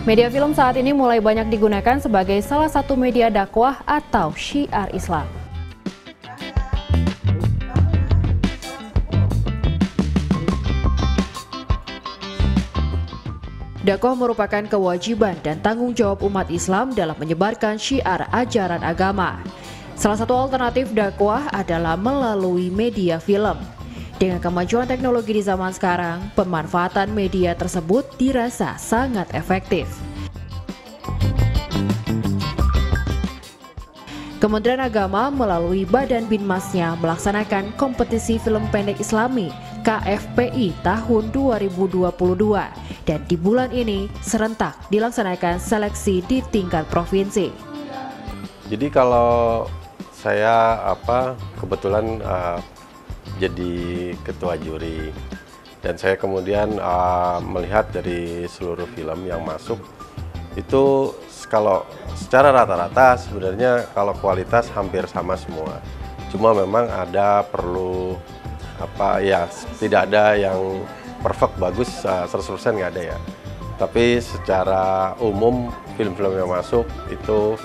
Media film saat ini mulai banyak digunakan sebagai salah satu media dakwah atau syiar Islam. Dakwah merupakan kewajiban dan tanggung jawab umat Islam dalam menyebarkan syiar ajaran agama. Salah satu alternatif dakwah adalah melalui media film. Dengan kemajuan teknologi di zaman sekarang, pemanfaatan media tersebut dirasa sangat efektif. Kementerian Agama melalui Badan Binmasnya melaksanakan kompetisi film pendek Islami KFPI tahun 2022 dan di bulan ini serentak dilaksanakan seleksi di tingkat provinsi. Jadi kalau saya kebetulan jadi ketua juri dan saya kemudian melihat dari seluruh film yang masuk itu kalau secara rata-rata sebenarnya kalau kualitas hampir sama semua, cuma memang ada perlu tidak ada yang perfect bagus 100% nggak ada ya, tapi secara umum film-film yang masuk itu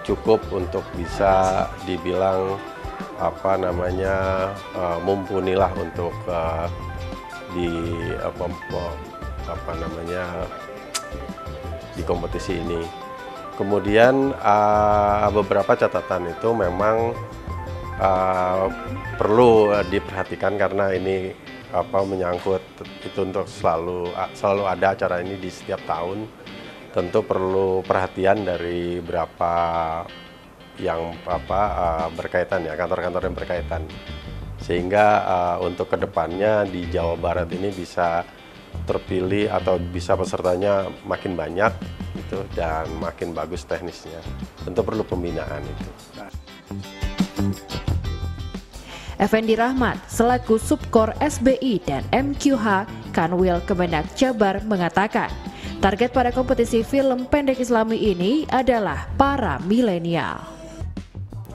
cukup untuk bisa dibilang mumpuni lah untuk di kompetisi ini. Kemudian beberapa catatan itu memang perlu diperhatikan karena ini menyangkut itu untuk selalu ada acara ini di setiap tahun. Tentu perlu perhatian dari berapa yang berkaitan ya, kantor-kantor yang berkaitan, sehingga untuk kedepannya di Jawa Barat ini bisa terpilih atau bisa pesertanya makin banyak gitu dan makin bagus teknisnya. Tentu perlu pembinaan itu. Effendi Rahmat selaku Subkor SBI dan MQH Kanwil Kemenak Jabar mengatakan, target pada kompetisi film pendek Islami ini adalah para milenial.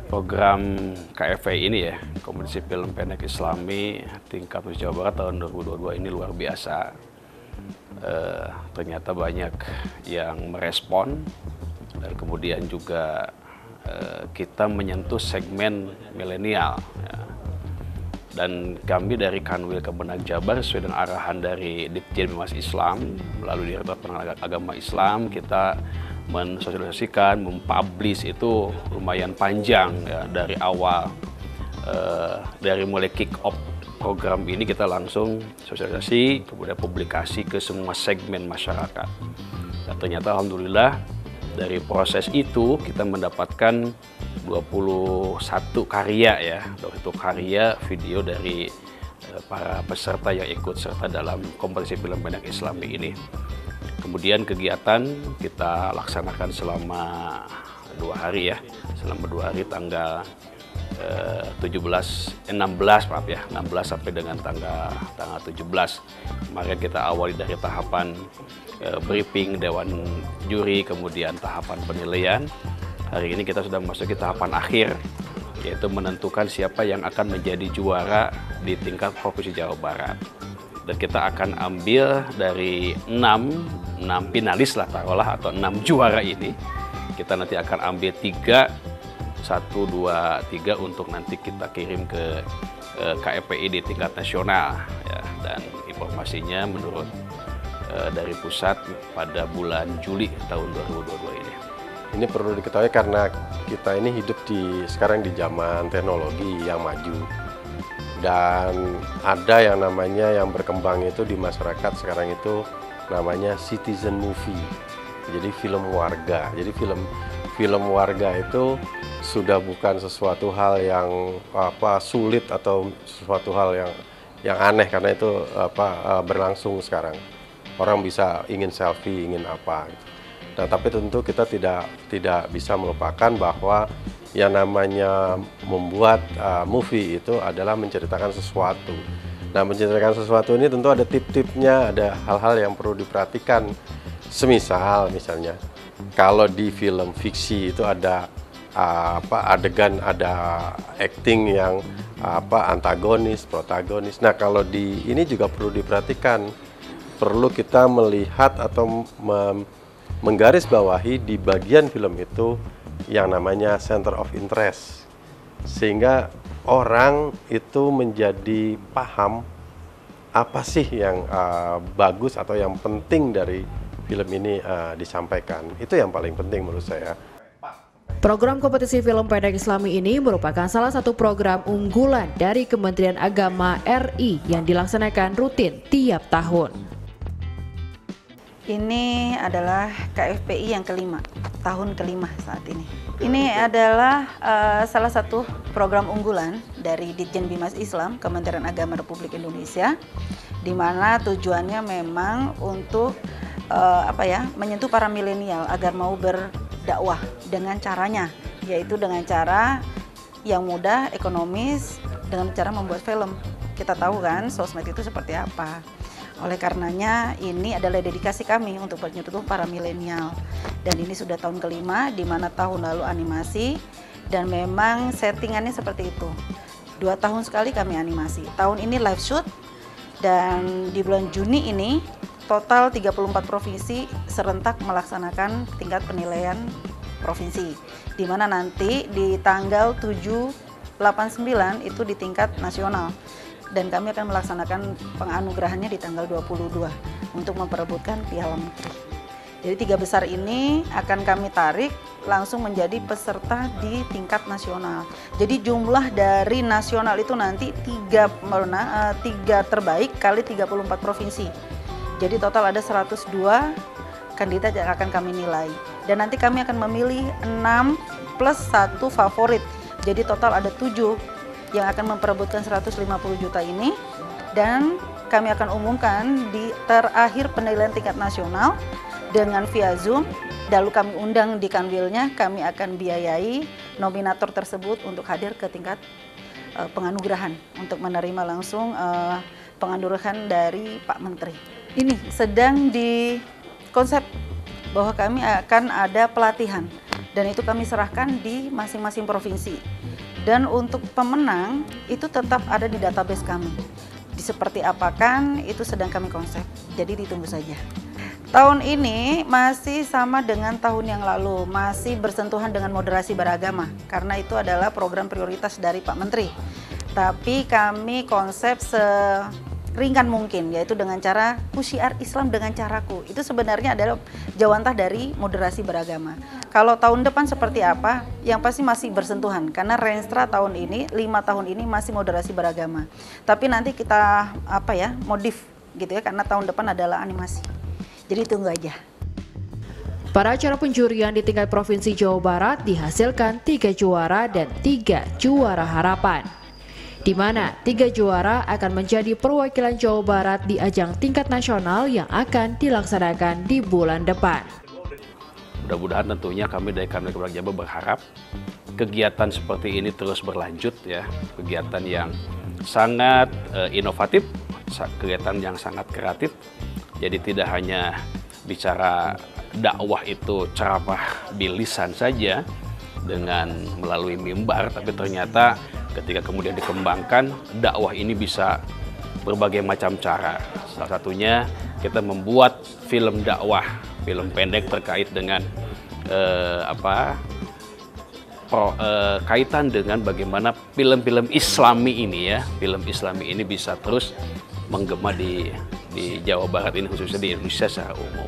Program KFPI ini ya, kompetisi film pendek Islami tingkat Jawa Barat tahun 2022 ini luar biasa. Ternyata banyak yang merespon dan kemudian juga kita menyentuh segmen milenial. Ya. Dan kami dari Kanwil Kemenak Jabar sesuai dengan arahan dari Ditjen Bimas Islam melalui Direktorat Pengembangan Agama Islam, kita mensosialisasikan, mempublish itu lumayan panjang ya, dari awal. Dari mulai kick off program ini kita langsung sosialisasi, kemudian publikasi ke semua segmen masyarakat. Dan ternyata alhamdulillah dari proses itu kita mendapatkan 21 karya ya, 21 karya video dari para peserta yang ikut serta dalam kompetisi film pendek Islami ini. Kemudian kegiatan kita laksanakan selama 2 hari ya, selama 2 hari tanggal 16 sampai dengan tanggal 17. Kemarin kita awali dari tahapan briefing Dewan Juri, kemudian tahapan penilaian. Hari ini kita sudah memasuki tahapan akhir, yaitu menentukan siapa yang akan menjadi juara di tingkat Provinsi Jawa Barat. Dan kita akan ambil dari 6 finalis lah taruhlah, atau 6 juara ini. Kita nanti akan ambil 3, 1, 2, 3 untuk nanti kita kirim ke KFPI di tingkat nasional. Ya. Dan informasinya menurut dari pusat pada bulan Juli tahun 2022 ini. Ini perlu diketahui karena kita ini hidup sekarang di zaman teknologi yang maju. Dan ada yang namanya yang berkembang itu di masyarakat sekarang itu namanya citizen movie. Jadi film warga. Jadi film warga itu sudah bukan sesuatu hal yang sulit atau sesuatu hal yang aneh karena itu berlangsung sekarang. Orang bisa ingin selfie, ingin apa gitu. Nah, tapi tentu kita tidak bisa melupakan bahwa yang namanya membuat movie itu adalah menceritakan sesuatu. Nah, menceritakan sesuatu ini tentu ada tip-tipnya, ada hal-hal yang perlu diperhatikan. Misalnya, kalau di film fiksi itu ada adegan, ada acting yang antagonis, protagonis. Nah, kalau di ini juga perlu diperhatikan. Perlu kita melihat atau menggarisbawahi di bagian film itu yang namanya center of interest, sehingga orang itu menjadi paham apa sih yang bagus atau yang penting dari film ini disampaikan. Itu yang paling penting menurut saya. Program kompetisi film pendek Islami ini merupakan salah satu program unggulan dari Kementerian Agama RI yang dilaksanakan rutin tiap tahun. Ini adalah KFPI yang kelima, tahun kelima saat ini. Ini adalah salah satu program unggulan dari Ditjen Bimas Islam Kementerian Agama Republik Indonesia, di mana tujuannya memang untuk menyentuh para milenial agar mau berdakwah dengan caranya, yaitu dengan cara yang mudah, ekonomis, dengan cara membuat film. Kita tahu kan sosmed itu seperti apa. Oleh karenanya ini adalah dedikasi kami untuk menyentuh para milenial. Dan ini sudah tahun kelima, di mana tahun lalu animasi, dan memang settingannya seperti itu. 2 tahun sekali kami animasi. Tahun ini live shoot, dan di bulan Juni ini total 34 provinsi serentak melaksanakan tingkat penilaian provinsi. Di mana nanti di tanggal 7, 8, 9 itu di tingkat nasional. Dan kami akan melaksanakan penganugerahannya di tanggal 22 untuk memperebutkan Piala Menteri. Jadi 3 besar ini akan kami tarik langsung menjadi peserta di tingkat nasional. Jadi jumlah dari nasional itu nanti 3 terbaik kali 34 provinsi. Jadi total ada 102 kandidat yang akan kami nilai. Dan nanti kami akan memilih 6 plus 1 favorit. Jadi total ada 7 yang akan memperebutkan 150 juta ini, dan kami akan umumkan di terakhir penilaian tingkat nasional dengan via Zoom. Lalu kami undang di kanwilnya, kami akan biayai nominator tersebut untuk hadir ke tingkat penganugerahan untuk menerima langsung penganugerahan dari Pak Menteri. Ini sedang di konsep bahwa kami akan ada pelatihan, dan itu kami serahkan di masing-masing provinsi. Dan untuk pemenang itu tetap ada di database kami. Di seperti apakan itu sedang kami konsep. Jadi ditunggu saja. Tahun ini masih sama dengan tahun yang lalu, masih bersentuhan dengan moderasi beragama, karena itu adalah program prioritas dari Pak Menteri. Tapi kami konsep ringan mungkin, yaitu dengan cara syiar Islam dengan caraku. Itu sebenarnya adalah jawantah dari moderasi beragama. Kalau tahun depan seperti apa, yang pasti masih bersentuhan, karena Renstra tahun ini, 5 tahun ini masih moderasi beragama. Tapi nanti kita modif gitu ya, karena tahun depan adalah animasi. Jadi tunggu aja. Pada acara penjurian di tingkat Provinsi Jawa Barat dihasilkan 3 juara dan 3 juara harapan, di mana 3 juara akan menjadi perwakilan Jawa Barat di ajang tingkat nasional yang akan dilaksanakan di bulan depan. Mudah-mudahan tentunya kami dari Kanwil Kemenag Jabar berharap kegiatan seperti ini terus berlanjut ya, kegiatan yang sangat inovatif, kegiatan yang sangat kreatif. Jadi tidak hanya bicara dakwah itu ceramah di lisan saja dengan melalui mimbar, tapi ternyata ketika kemudian dikembangkan, dakwah ini bisa berbagai macam cara. Salah satunya kita membuat film dakwah, film pendek terkait dengan kaitan dengan bagaimana film-film Islami ini ya, film Islami ini bisa terus menggema di Jawa Barat ini, khususnya di Indonesia secara umum.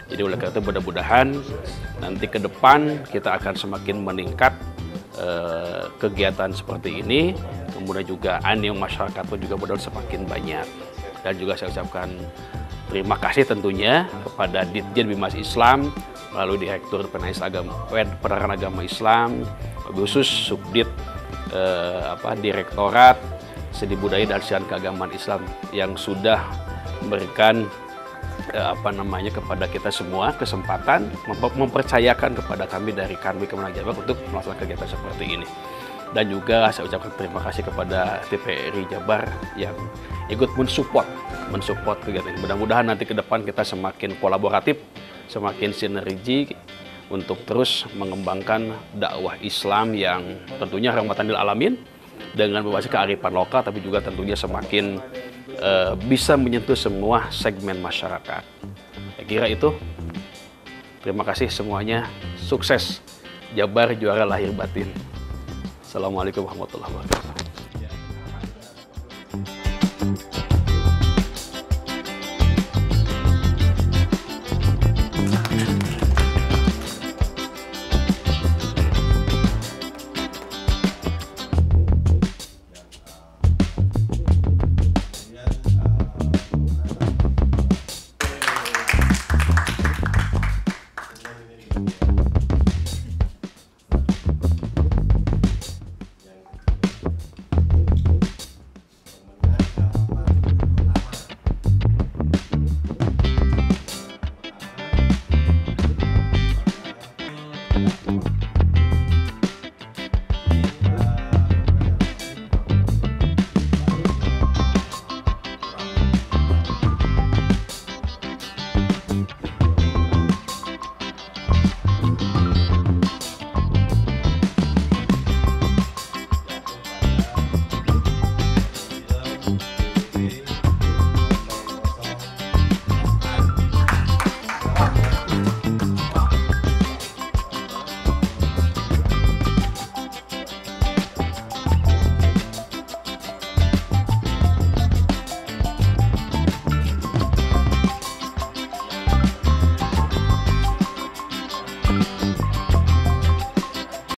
Jadi oleh karena itu mudah-mudahan nanti ke depan kita akan semakin meningkat kegiatan seperti ini, kemudian juga animo masyarakat pun juga mudah-mudahan semakin banyak. Dan juga saya ucapkan terima kasih tentunya kepada Ditjen Bimas Islam melalui Direktur Penerangan Agama Islam, khusus Subdit Direktorat Seni Budaya dan Siaran Keagamaan Islam yang sudah memberikan kepada kita semua kesempatan, mempercayakan kepada kami dari Kanwil Kemenag Jabar untuk melaksanakan kegiatan seperti ini. Dan juga saya ucapkan terima kasih kepada TPRI Jabar yang ikut mensupport kegiatan ini. Mudah-mudahan nanti ke depan kita semakin kolaboratif, semakin sinergi untuk terus mengembangkan dakwah Islam yang tentunya rahmatan lil alamin dengan berbasis kearifan lokal, tapi juga tentunya semakin bisa menyentuh semua segmen masyarakat. Saya kira itu. Terima kasih semuanya, sukses, Jabar juara lahir batin. Assalamualaikum warahmatullahi wabarakatuh.